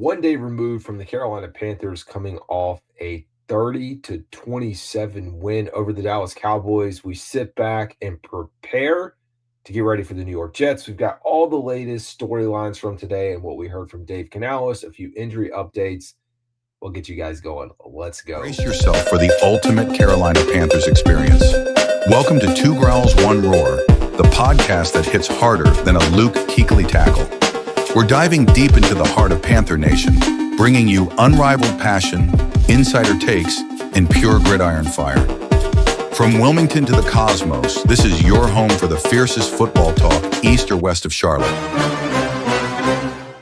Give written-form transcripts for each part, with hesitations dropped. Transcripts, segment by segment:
One day removed from the Carolina Panthers coming off a 30-27 win over the Dallas Cowboys, we sit back and prepare to get ready for the New York Jets. We've got all the latest storylines from today and what we heard from Dave Canales, a few injury updates. We'll get you guys going. Let's go. Brace yourself for the ultimate Carolina Panthers experience. Welcome to Two Growls, One Roar, the podcast that hits harder than a Luke Kuechly tackle. We're diving deep into the heart of Panther Nation, bringing you unrivaled passion, insider takes, and pure gridiron fire. From Wilmington to the cosmos, this is your home for the fiercest football talk east or west of Charlotte.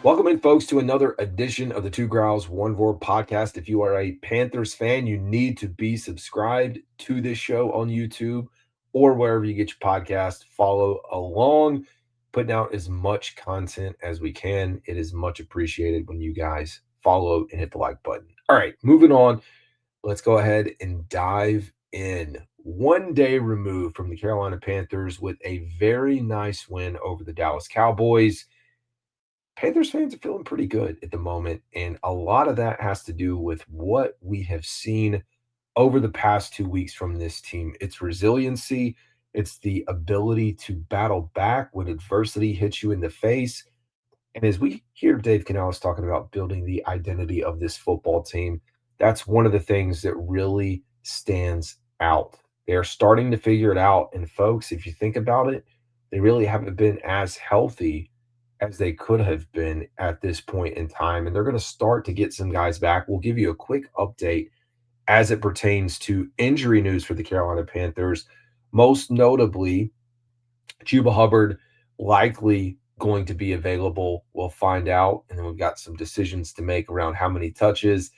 Welcome in, folks, to another edition of the Two Growls, One Roar podcast. If you are a Panthers fan, you need to be subscribed to this show on YouTube or wherever you get your podcast. Follow along, putting out as much content as we can. It is much appreciated when you guys follow and hit the like button. All right, moving on. Let's go ahead and dive in. One day removed from the Carolina Panthers with a very nice win over the Dallas Cowboys. Panthers fans are feeling pretty good at the moment, and a lot of that has to do with what we have seen over the past 2 weeks from this team. It's resiliency. It's the ability to battle back when adversity hits you in the face. And as we hear Dave Canales talking about building the identity of this football team, that's one of the things that really stands out. They're starting to figure it out. And folks, if you think about it, they really haven't been as healthy as they could have been at this point in time. And they're going to start to get some guys back. We'll give you a quick update as it pertains to injury news for the Carolina Panthers. Most notably, Chuba Hubbard likely going to be available. We'll find out. And then we've got some decisions to make around how many touches.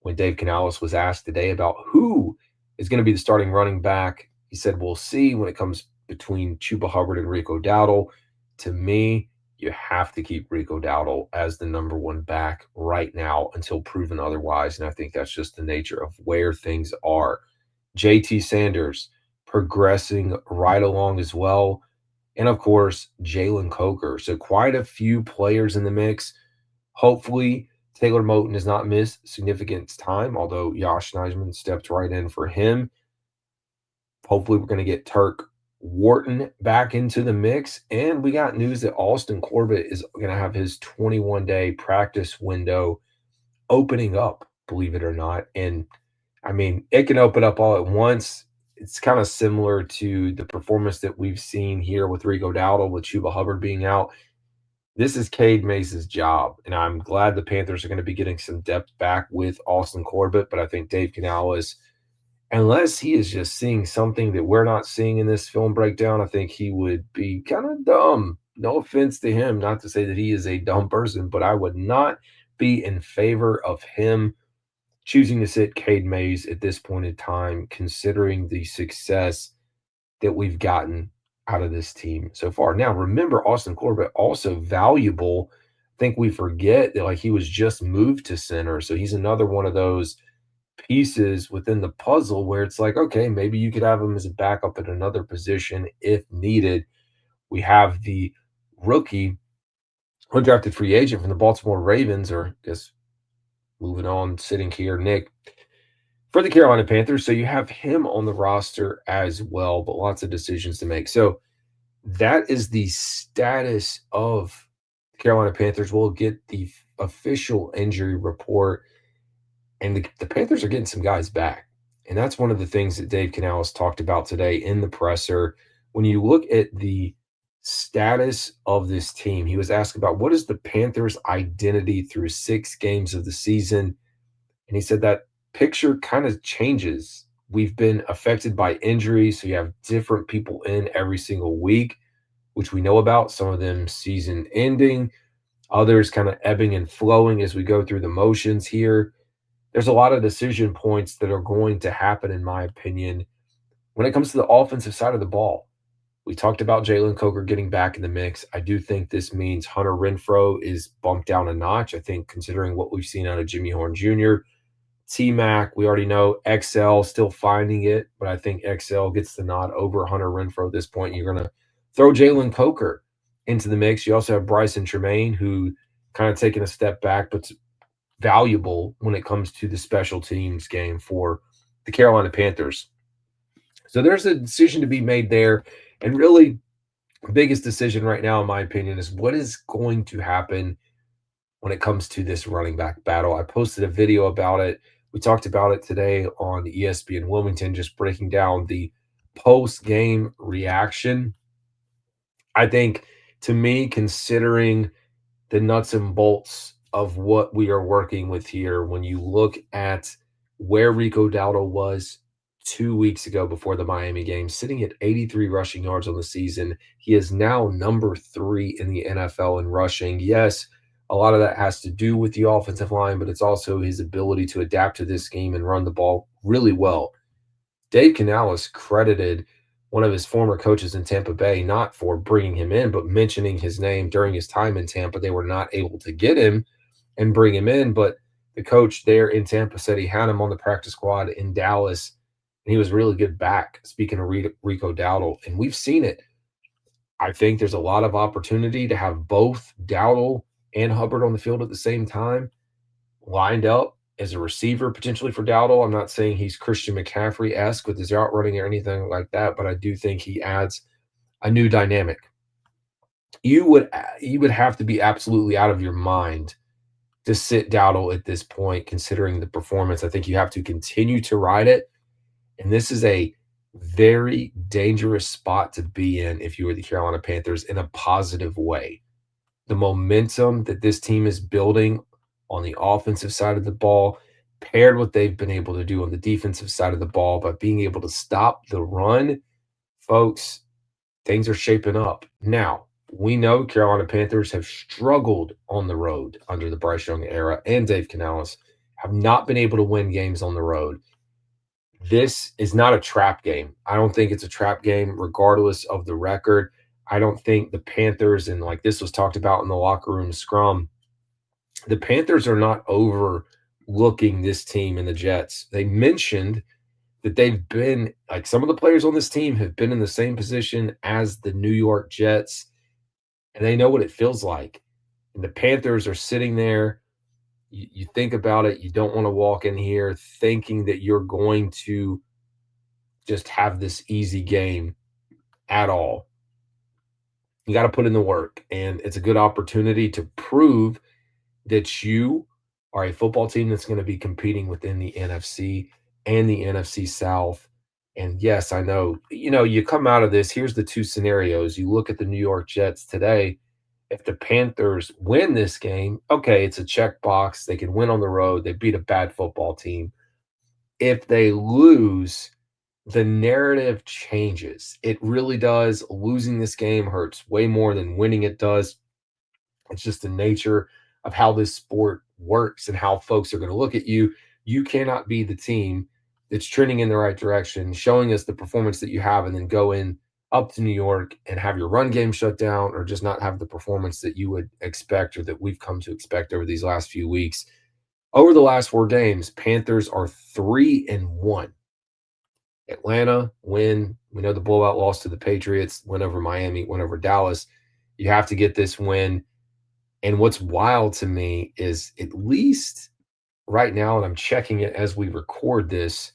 When Dave Canales was asked today about who is going to be the starting running back, he said, we'll see when it comes between Chuba Hubbard and Rico Dowdle. To me, you have to keep Rico Dowdle as the number one back right now until proven otherwise. And I think that's just the nature of where things are. JT Sanders progressing right along as well. And of course, Jalen Coker. So quite a few players in the mix. Hopefully, Taylor Moton does not miss significant time, although Josh Nijman stepped right in for him. Hopefully, we're going to get Turk Wharton back into the mix. And we got news that Austin Corbett is going to have his 21-day practice window opening up, believe it or not. And, I mean, it can open up all at once. It's kind of similar to the performance that we've seen here with Rico Dowdle, with Chuba Hubbard being out. This is Cade Mace's job, and I'm glad the Panthers are going to be getting some depth back with Austin Corbett, but I think Dave Canales, unless he is just seeing something that we're not seeing in this film breakdown, I think he would be kind of dumb. No offense to him, not to say that he is a dumb person, but I would not be in favor of him choosing to sit Cade Mays at this point in time, considering the success that we've gotten out of this team so far. Now, remember, Austin Corbett also valuable. I think we forget that he was just moved to center, so he's another one of those pieces within the puzzle where it's like, okay, maybe you could have him as a backup at another position if needed. We have the rookie undrafted free agent from the Baltimore Ravens, or I guess moving on, sitting here, Nick, for the Carolina Panthers. So you have him on the roster as well, but lots of decisions to make. So that is the status of the Carolina Panthers. We'll get the official injury report, and the Panthers are getting some guys back. And that's one of the things that Dave Canales talked about today in the presser. When you look at the status of this team, he was asked about what is the Panthers' identity through 6 games of the season. And he said that picture kind of changes. We've been affected by injuries, so you have different people in every single week, which we know about, some of them season ending, others kind of ebbing and flowing as we go through the motions here. There's a lot of decision points that are going to happen, in my opinion, when it comes to the offensive side of the ball. We talked about Jalen Coker getting back in the mix. I do think this means Hunter Renfrow is bumped down a notch. I think considering what we've seen out of Jimmy Horn Jr., T-Mac, we already know XL still finding it, but I think XL gets the nod over Hunter Renfrow at this point. You're going to throw Jalen Coker into the mix. You also have Bryson Tremaine, who kind of taking a step back, but valuable when it comes to the special teams game for the Carolina Panthers. So there's a decision to be made there. And really, the biggest decision right now, in my opinion, is what is going to happen when it comes to this running back battle. I posted a video about it. We talked about it today on ESPN Wilmington, just breaking down the post-game reaction. I think, to me, considering the nuts and bolts of what we are working with here, when you look at where Rico Dowdle was 2 weeks ago before the Miami game, sitting at 83 rushing yards on the season, he is now number 3 in the NFL in rushing. Yes, a lot of that has to do with the offensive line, but it's also his ability to adapt to this scheme and run the ball really well. Dave Canales credited one of his former coaches in Tampa Bay, not for bringing him in, but mentioning his name during his time in Tampa. They were not able to get him and bring him in, but the coach there in Tampa said he had him on the practice squad in Dallas, and he was really good back, speaking of Rico Dowdle. And we've seen it. I think there's a lot of opportunity to have both Dowdle and Hubbard on the field at the same time, lined up as a receiver potentially for Dowdle. I'm not saying he's Christian McCaffrey-esque with his route running or anything like that, but I do think he adds a new dynamic. You would have to be absolutely out of your mind to sit Dowdle at this point, considering the performance. I think you have to continue to ride it, and this is a very dangerous spot to be in if you were the Carolina Panthers in a positive way. The momentum that this team is building on the offensive side of the ball, paired what they've been able to do on the defensive side of the ball by being able to stop the run, folks, things are shaping up. Now, we know Carolina Panthers have struggled on the road under the Bryce Young era, and Dave Canales have not been able to win games on the road. This is not a trap game. I don't think it's a trap game, regardless of the record. I don't think the Panthers, and like this was talked about in the locker room scrum, the Panthers are not overlooking this team and the Jets. They mentioned that they've been, like, some of the players on this team have been in the same position as the New York Jets, and they know what it feels like. And the Panthers are sitting there. You think about it, you don't want to walk in here thinking that you're going to just have this easy game at all. You got to put in the work, and it's a good opportunity to prove that you are a football team that's going to be competing within the NFC and the NFC South. And yes, I know, you come out of this, here's the two scenarios. You look at the New York Jets today. If the Panthers win this game, okay, it's a checkbox. They can win on the road. They beat a bad football team. If they lose, the narrative changes. It really does. Losing this game hurts way more than winning it does. It's just the nature of how this sport works and how folks are going to look at you. You cannot be the team that's trending in the right direction, showing us the performance that you have, and then go in up to New York and have your run game shut down, or just not have the performance that you would expect, or that we've come to expect over these last few weeks. Over the last 4 games, Panthers are 3-1. Atlanta win. We know the blowout loss to the Patriots, win over Miami, win over Dallas. You have to get this win. And what's wild to me is, at least right now, and I'm checking it as we record this,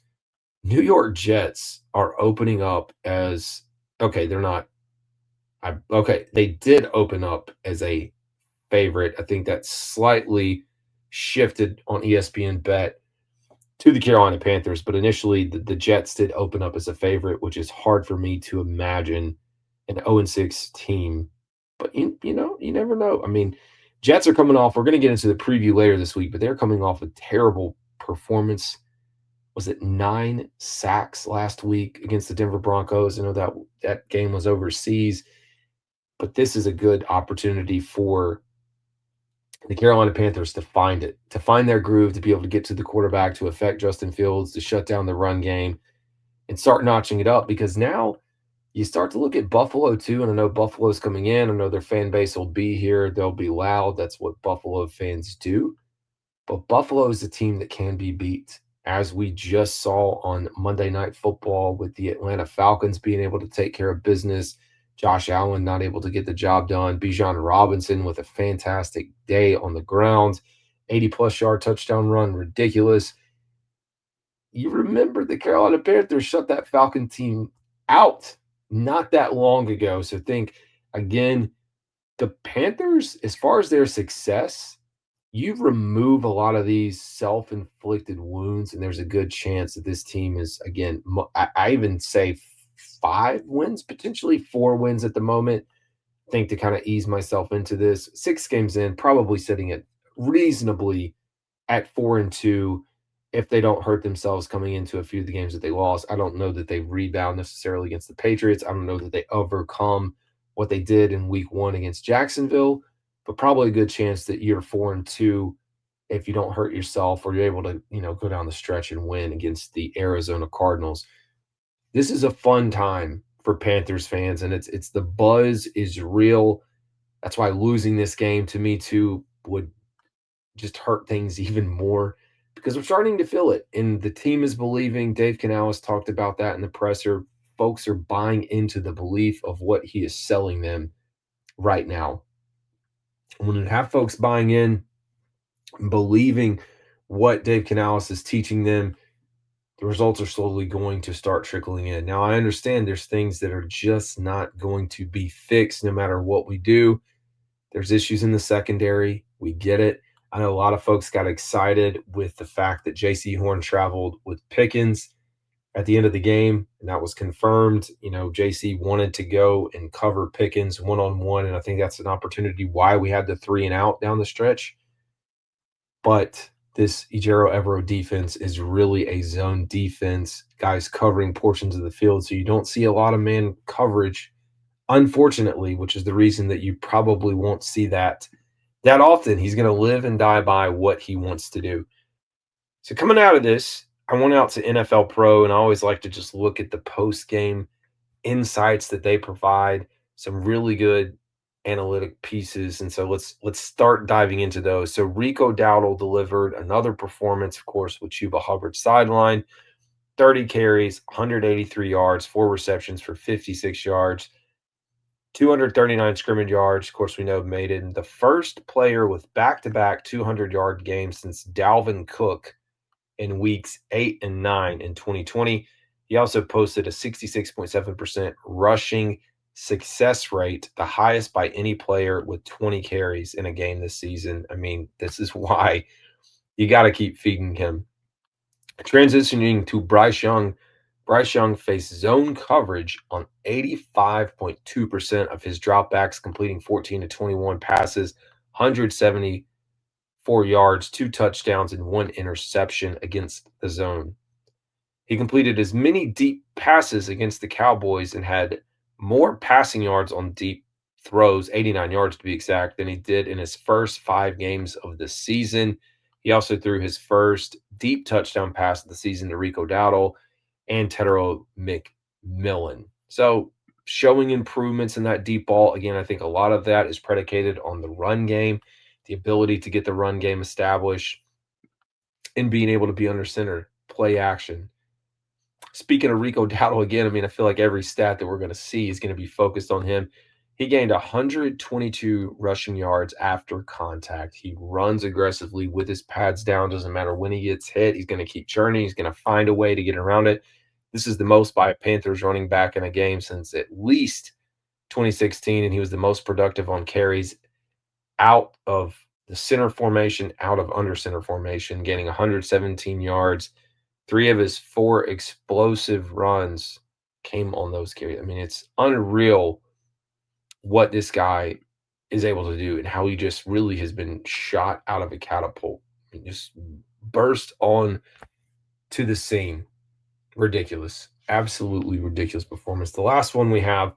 New York Jets are opening up as, okay, they're not. They did open up as a favorite. I think that slightly shifted on ESPN Bet to the Carolina Panthers, but initially the Jets did open up as a favorite, which is hard for me to imagine an 0-6 team. But you never know. I mean, Jets are coming off, we're going to get into the preview later this week, but they're coming off a terrible performance. Was it 9 sacks last week against the Denver Broncos? I know that game was overseas, but this is a good opportunity for the Carolina Panthers to find it, to find their groove, to be able to get to the quarterback, to affect Justin Fields, to shut down the run game, and start notching it up. Because now you start to look at Buffalo too, and I know Buffalo's coming in. I know their fan base will be here. They'll be loud. That's what Buffalo fans do. But Buffalo is a team that can be beat, as we just saw on Monday Night Football with the Atlanta Falcons being able to take care of business. Josh Allen not able to get the job done. Bijan Robinson with a fantastic day on the ground. 80-plus yard touchdown run, ridiculous. You remember the Carolina Panthers shut that Falcon team out not that long ago. So think again, the Panthers, as far as their success, you remove a lot of these self-inflicted wounds, and there's a good chance that this team is again. I even say 5 wins, potentially 4 wins at the moment. I think to kind of ease myself into this, 6 games in, probably sitting it reasonably at 4-2 if they don't hurt themselves coming into a few of the games that they lost. I don't know that they rebound necessarily against the Patriots. I don't know that they overcome what they did in week 1 against Jacksonville, but probably a good chance that you're 4-2 if you don't hurt yourself or you're able to, go down the stretch and win against the Arizona Cardinals. This is a fun time for Panthers fans, and it's the buzz is real. That's why losing this game to me too would just hurt things even more because we're starting to feel it. And the team is believing. Dave Canales talked about that in the presser. Folks are buying into the belief of what he is selling them right now. When you have folks buying in, believing what Dave Canales is teaching them, the results are slowly going to start trickling in. Now, I understand there's things that are just not going to be fixed no matter what we do. There's issues in the secondary. We get it. I know a lot of folks got excited with the fact that J.C. Horn traveled with Pickens at the end of the game, and that was confirmed. J.C. wanted to go and cover Pickens one-on-one, and I think that's an opportunity why we had the 3-and-out down the stretch. But this Ejiro Evero defense is really a zone defense, guys covering portions of the field, so you don't see a lot of man coverage, unfortunately, which is the reason that you probably won't see that often. He's going to live and die by what he wants to do. So coming out of this, I went out to NFL Pro, and I always like to just look at the post-game insights that they provide, some really good analytic pieces. And so let's start diving into those. So Rico Dowdle delivered another performance, of course, with Chuba Hubbard sideline, 30 carries, 183 yards, 4 receptions for 56 yards. 239 scrimmage yards. Of course, we know made it the first player with back-to-back 200-yard games since Dalvin Cook in weeks 8 and 9 in 2020. He also posted a 66.7% rushing success rate, the highest by any player with 20 carries in a game this season. I mean, this is why you got to keep feeding him. Transitioning to Bryce Young. Bryce Young faced zone coverage on 85.2% of his dropbacks, completing 14 to 21 passes, 174 yards, 2 touchdowns, and 1 interception against the zone. He completed as many deep passes against the Cowboys and had more passing yards on deep throws, 89 yards to be exact, than he did in his first 5 games of the season. He also threw his first deep touchdown pass of the season to Rico Dowdle and Tedero McMillan. So showing improvements in that deep ball. Again, I think a lot of that is predicated on the run game, the ability to get the run game established, and being able to be under center, play action. Speaking of Rico Dowdle again, I mean, I feel like every stat that we're going to see is going to be focused on him. He gained 122 rushing yards after contact. He runs aggressively with his pads down. Doesn't matter when he gets hit. He's going to keep churning. He's going to find a way to get around it. This is the most by a Panthers running back in a game since at least 2016, and he was the most productive on carries out of the center formation, out of under center formation, gaining 117 yards. 3 of his 4 explosive runs came on those carries. I mean, it's unreal what this guy is able to do and how he just really has been shot out of a catapult. He just burst on to the scene. Ridiculous. Absolutely ridiculous performance. The last one we have,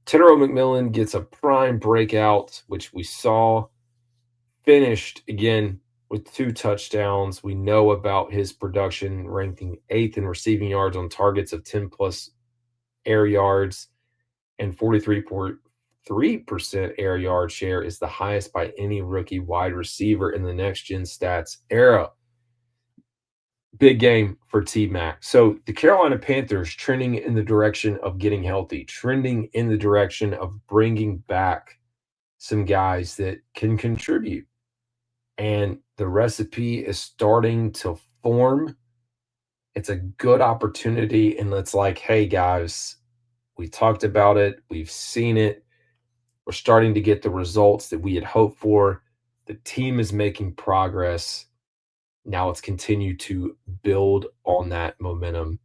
Tedero McMillan gets a prime breakout, which we saw, finished again with 2 touchdowns. We know about his production, ranking 8th in receiving yards on targets of 10-plus air yards, and 43% air yard share is the highest by any rookie wide receiver in the next-gen stats era. Big game for T-Mac. So the Carolina Panthers trending in the direction of getting healthy, trending in the direction of bringing back some guys that can contribute. and the recipe is starting to form. It's a good opportunity, and it's like, hey guys, we talked about it, we've seen it, we're starting to get the results that we had hoped for. The team is making progress. Now let's continue to build on that momentum.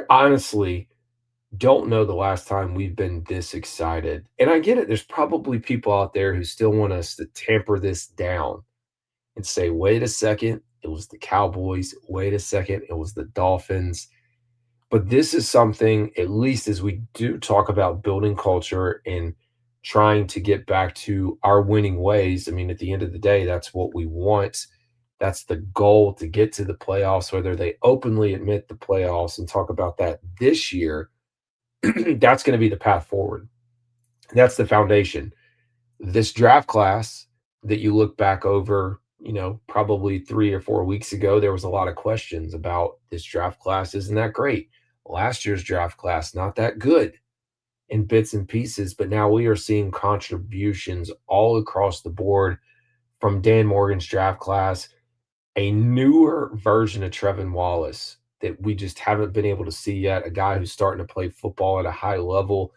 Honestly don't know the last time we've been this excited. And I get it. There's probably people out there who still want us to tamper this down and say, wait a second, it was the Cowboys. Wait a second, it was the Dolphins. But this is something, at least as we do talk about building culture and trying to get back to our winning ways. I mean, at the end of the day, that's what we want. That's the goal, to get to the playoffs, whether they openly admit the playoffs and talk about that this year. That's going to be the path forward. That's the foundation. This draft class that you look back over, probably 3 or 4 weeks ago, there was a lot of questions about this draft class. Isn't that great? Last year's draft class, not that good in bits and pieces, but now we are seeing contributions all across the board from Dan Morgan's draft class, a newer version of Trevin Wallace that we just haven't been able to see yet, a guy who's starting to play football at a high level,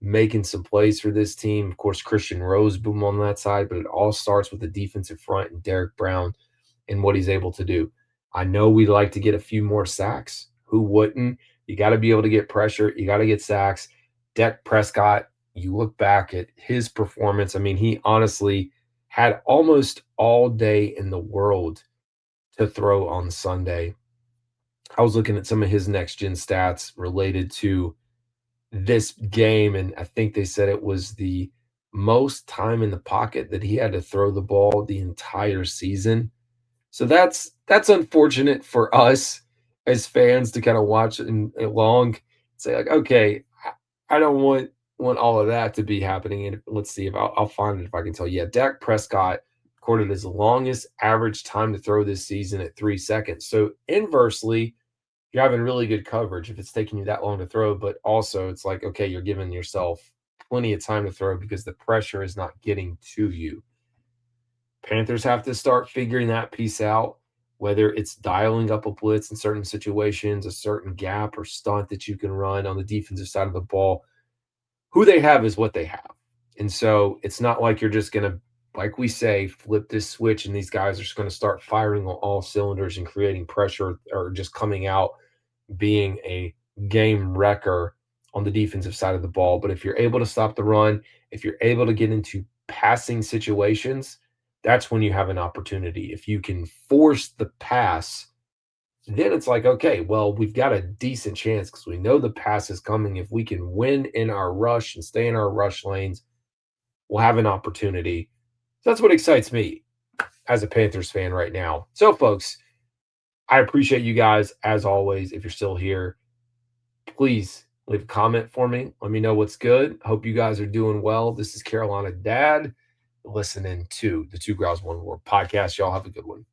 making some plays for this team. Of course, Christian Roseboom on that side, but it all starts with the defensive front and Derek Brown and what he's able to do. I know we'd like to get a few more sacks. Who wouldn't? You got to be able to get pressure. You got to get sacks. Dak Prescott, you look back at his performance. I mean, he honestly had almost all day in the world to throw on Sunday. I was looking at some of his next gen stats related to this game, and I think they said it was the most time in the pocket that he had to throw the ball the entire season. So that's unfortunate for us as fans to kind of watch and along, say like, okay, I don't want all of that to be happening. And let's see if I'll find it if I can tell you. Yeah, Dak Prescott recorded his longest average time to throw this season at 3 seconds. So inversely, you're having really good coverage if it's taking you that long to throw, but also it's like, okay, you're giving yourself plenty of time to throw because the pressure is not getting to you. Panthers have to start figuring that piece out, whether it's dialing up a blitz in certain situations, a certain gap or stunt that you can run on the defensive side of the ball. Who they have is what they have. And so it's not like you're just going to, like we say, flip this switch and these guys are just going to start firing on all cylinders and creating pressure or just coming out being a game wrecker on the defensive side of the ball. But if you're able to stop the run, if you're able to get into passing situations, that's when you have an opportunity. If you can force the pass, then it's like, okay, well, we've got a decent chance because we know the pass is coming. If we can win in our rush and stay in our rush lanes, we'll have an opportunity. So that's what excites me as a Panthers fan right now. So, folks, I appreciate you guys, as always. If you're still here, please leave a comment for me. Let me know what's good. Hope you guys are doing well. This is Carolina Dad listening to the Two Growls One War podcast. Y'all have a good one.